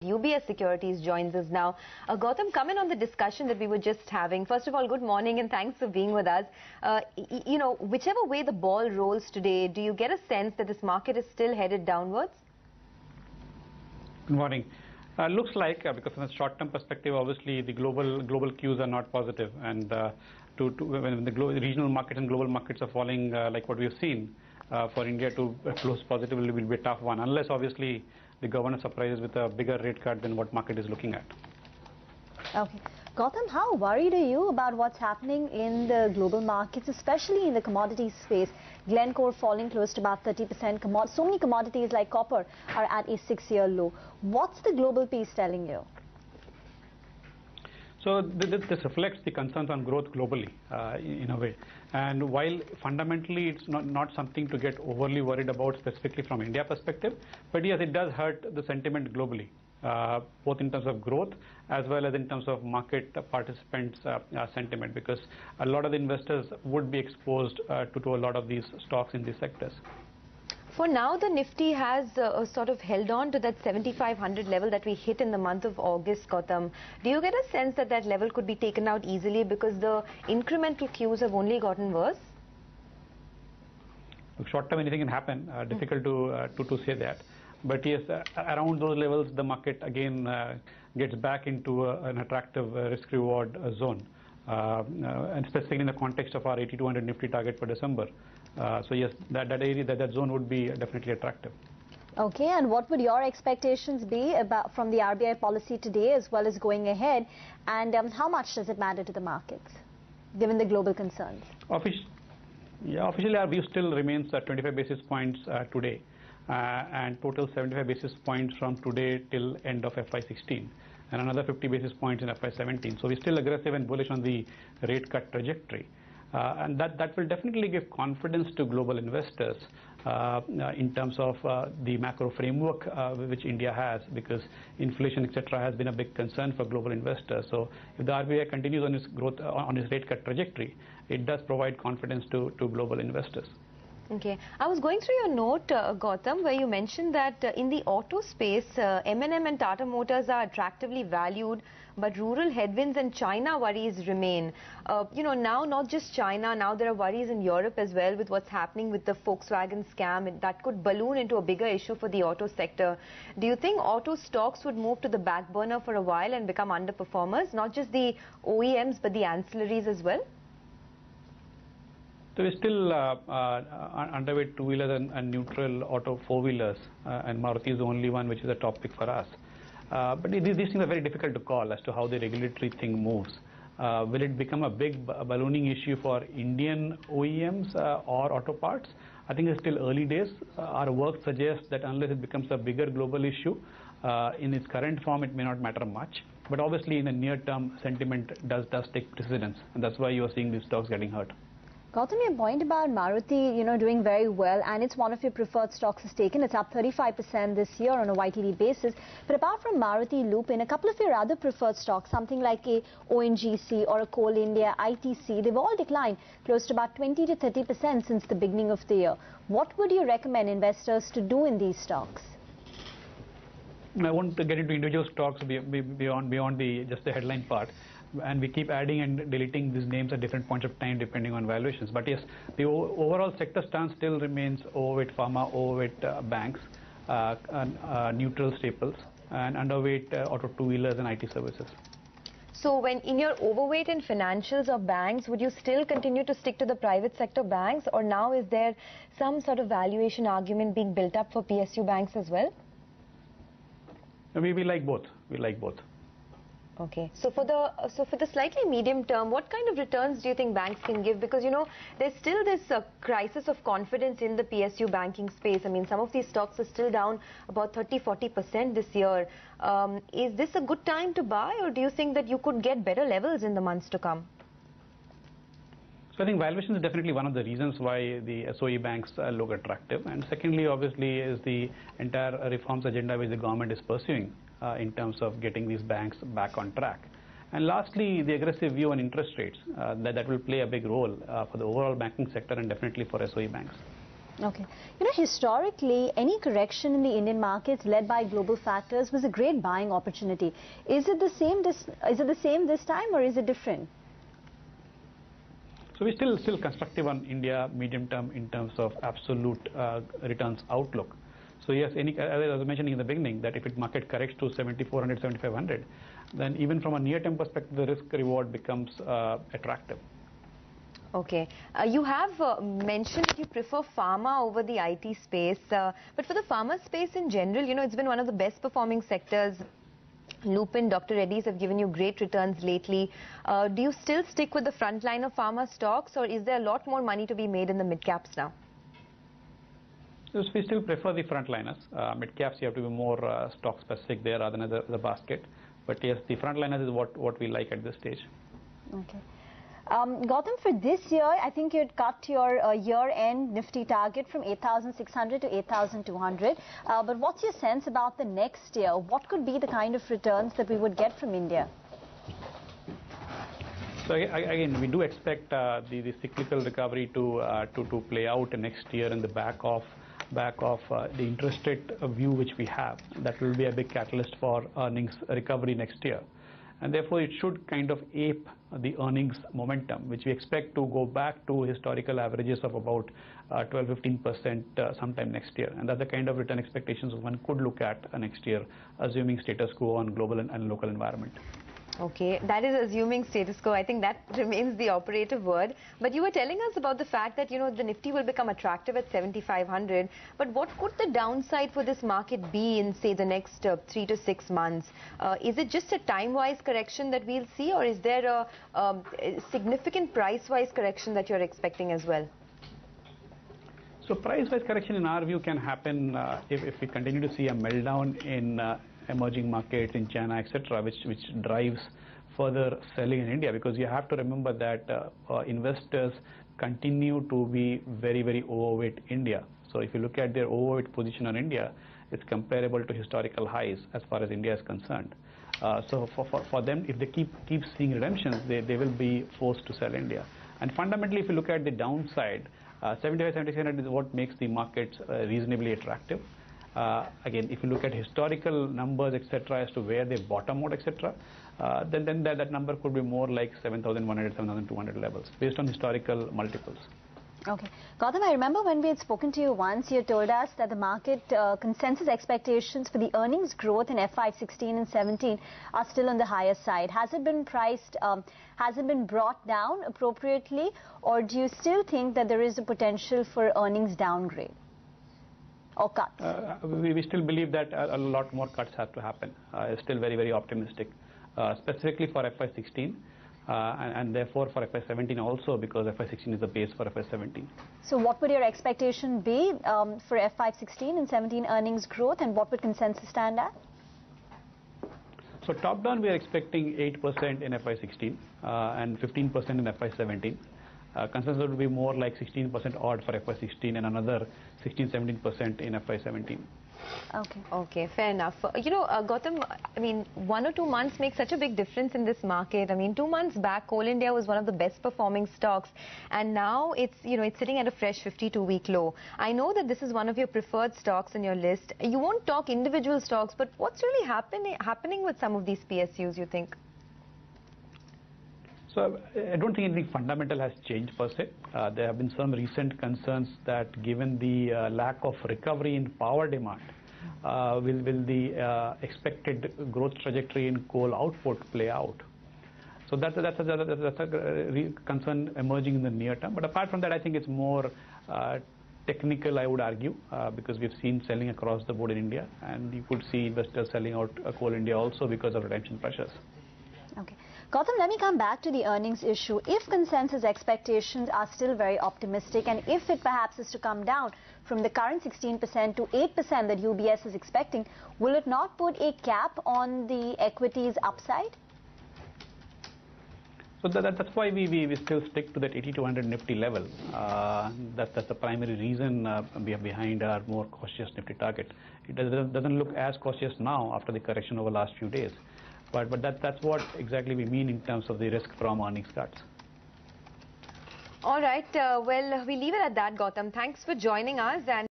UBS Securities joins us now. Gautam, come in on the discussion that we were just having. First of all, good morning and thanks for being with us. Whichever way the ball rolls today, do you get a sense that this market is still headed downwards? Good morning. Looks like, because from a short-term perspective, obviously the global cues are not positive, and when the regional markets and global markets are falling like what we have seen, for India to close positively will be a tough one, unless obviously the governor surprises with a bigger rate cut than what market is looking at. Okay. Gautam, how worried are you about what's happening in the global markets, especially in the commodities space? Glencore falling close to about 30%. So many commodities like copper are at a 6-year low. What's the global piece telling you? So this reflects the concerns on growth globally, in a way. And while fundamentally it's not something to get overly worried about specifically from India perspective, but yes, it does hurt the sentiment globally, both in terms of growth as well as in terms of market participants' sentiment, because a lot of the investors would be exposed to a lot of these stocks in these sectors. For now, the Nifty has sort of held on to that 7,500 level that we hit in the month of August, Gautam. Do you get a sense that that level could be taken out easily because the incremental cues have only gotten worse? Short term, anything can happen. Difficult to say that. But yes, around those levels, the market again gets back into an attractive risk-reward zone, and specifically in the context of our 8,200 Nifty target for December. So yes, that area, that zone would be definitely attractive. Okay, and what would your expectations be from the RBI policy today as well as going ahead, and how much does it matter to the markets, given the global concerns? Officially our view still remains at 25 basis points today, and total 75 basis points from today till end of FY16, and another 50 basis points in FY17. So we're still aggressive and bullish on the rate cut trajectory. And that will definitely give confidence to global investors in terms of the macro framework which India has, because inflation, etc., has been a big concern for global investors. So if the RBI continues on its growth, on its rate cut trajectory, it does provide confidence to global investors. Okay. I was going through your note, Gautam, where you mentioned that in the auto space, M&M and Tata Motors are attractively valued, but rural headwinds and China worries remain. Now not just China, now there are worries in Europe as well with what's happening with the Volkswagen scam, and that could balloon into a bigger issue for the auto sector. Do you think auto stocks would move to the back burner for a while and become underperformers, not just the OEMs, but the ancillaries as well? So we're still underweight two-wheelers and neutral auto four-wheelers, and Maruti is the only one which is a top pick for us. But these things are very difficult to call as to how the regulatory thing moves. Will it become a big ballooning issue for Indian OEMs or auto parts? I think it's still early days. Our work suggests that unless it becomes a bigger global issue, in its current form it may not matter much. But obviously in the near term, sentiment does take precedence, and that's why you are seeing these stocks getting hurt. Gautam, your point about Maruti, doing very well, and it's one of your preferred stocks is taken. It's up 35% this year on a YTD basis. But apart from Maruti, Lupin, a couple of your other preferred stocks, something like a ONGC or a Coal India, ITC, they've all declined close to about 20 to 30% since the beginning of the year. What would you recommend investors to do in these stocks? I want to get into individual stocks beyond just the headline part. And we keep adding and deleting these names at different points of time depending on valuations. But yes, the overall sector stance still remains overweight pharma, overweight banks, neutral staples, and underweight auto two-wheelers and IT services. So when in your overweight in financials or banks, would you still continue to stick to the private sector banks, or now is there some sort of valuation argument being built up for PSU banks as well? We like both. We like both. Okay. So for the slightly medium term, what kind of returns do you think banks can give? Because, there's still this crisis of confidence in the PSU banking space. I mean, some of these stocks are still down about 30–40% this year. Is this a good time to buy, or do you think that you could get better levels in the months to come? So I think valuation is definitely one of the reasons why the SOE banks look attractive. And secondly, obviously, is the entire reforms agenda which the government is pursuing in terms of getting these banks back on track. And lastly, the aggressive view on interest rates, that will play a big role for the overall banking sector and definitely for SOE banks. Okay. You know, historically, any correction in the Indian markets led by global factors was a great buying opportunity. Is it the same this time, or is it different? So we're still constructive on India medium term in terms of absolute returns outlook. So yes, as I was mentioning in the beginning, that if it market corrects to 7,400, 7,500, then even from a near-term perspective, the risk-reward becomes attractive. Okay. You have mentioned that you prefer pharma over the IT space, but for the pharma space in general, you know, it's been one of the best performing sectors. Lupin, Dr. Reddy's have given you great returns lately. Do you still stick with the front line of pharma stocks, or is there a lot more money to be made in the mid-caps now? Yes, we still prefer the frontliners. Mid-caps, you have to be more stock-specific there rather than the basket. But yes, the frontliners is what we like at this stage. Okay. Gautam, for this year, I think you had cut your year-end Nifty target from 8,600 to 8,200. But what's your sense about the next year? What could be the kind of returns that we would get from India? So again, we do expect the cyclical recovery to play out next year in the back of the interest rate view which we have. That will be a big catalyst for earnings recovery next year. And therefore, it should kind of ape the earnings momentum, which we expect to go back to historical averages of about 12-15% sometime next year. And that's the kind of return expectations one could look at next year, assuming status quo on global and local environment. Okay, that is assuming status quo. I think that remains the operative word. But you were telling us about the fact that, you know, the Nifty will become attractive at 7,500. But what could the downside for this market be in, say, the next 3 to 6 months? Is it just a time-wise correction that we'll see, or is there a significant price-wise correction that you're expecting as well? So price-wise correction, in our view, can happen if we continue to see a meltdown in emerging markets in China, etc., which drives further selling in India, because you have to remember that investors continue to be very, very overweight India. So if you look at their overweight position on India, it's comparable to historical highs as far as India is concerned. So for them, if they keep seeing redemptions, they will be forced to sell India. And fundamentally, if you look at the downside, 75-77 is what makes the markets reasonably attractive. Again, if you look at historical numbers, etc., as to where they bottom out, etc., then that number could be more like 7,100, 7,200 levels based on historical multiples. Okay. Gautam, I remember when we had spoken to you once, you told us that the market consensus expectations for the earnings growth in FY16 and 17 are still on the higher side. Has it been priced, has it been brought down appropriately, or do you still think that there is a potential for earnings downgrade or cuts? We still believe that a lot more cuts have to happen. It's still very, very optimistic, specifically for FY16. And therefore for FY17 also, because FY16 is the base for FY17. So what would your expectation be for FY16 and 17 earnings growth, and what would consensus stand at? So top down we are expecting 8% in FY16 and 15% in FY17. Consensus would be more like 16% odd for FY16 and another 16-17% in FY17. Okay. Okay, fair enough. You know, Gautam, I mean, 1 or 2 months make such a big difference in this market. I mean, 2 months back, Coal India was one of the best performing stocks, and now it's, you know, it's sitting at a fresh 52-week low. I know that this is one of your preferred stocks in your list. You won't talk individual stocks, but what's really happening with some of these PSUs, you think? So I don't think anything fundamental has changed per se. There have been some recent concerns that given the lack of recovery in power demand, will the expected growth trajectory in coal output play out? So that's a concern emerging in the near term. But apart from that, I think it's more technical, I would argue, because we've seen selling across the board in India, and you could see investors selling out Coal India also because of redemption pressures. Okay. Gautam, let me come back to the earnings issue. If consensus expectations are still very optimistic, and if it perhaps is to come down from the current 16% to 8% that UBS is expecting, will it not put a cap on the equities upside? So that's why we still stick to that 80-100 Nifty level. That's the primary reason behind our more cautious Nifty target. It doesn't look as cautious now after the correction over the last few days. But that's what exactly we mean in terms of the risk from earnings cuts. All right, well, we leave it at that, Gautam. Thanks for joining us. And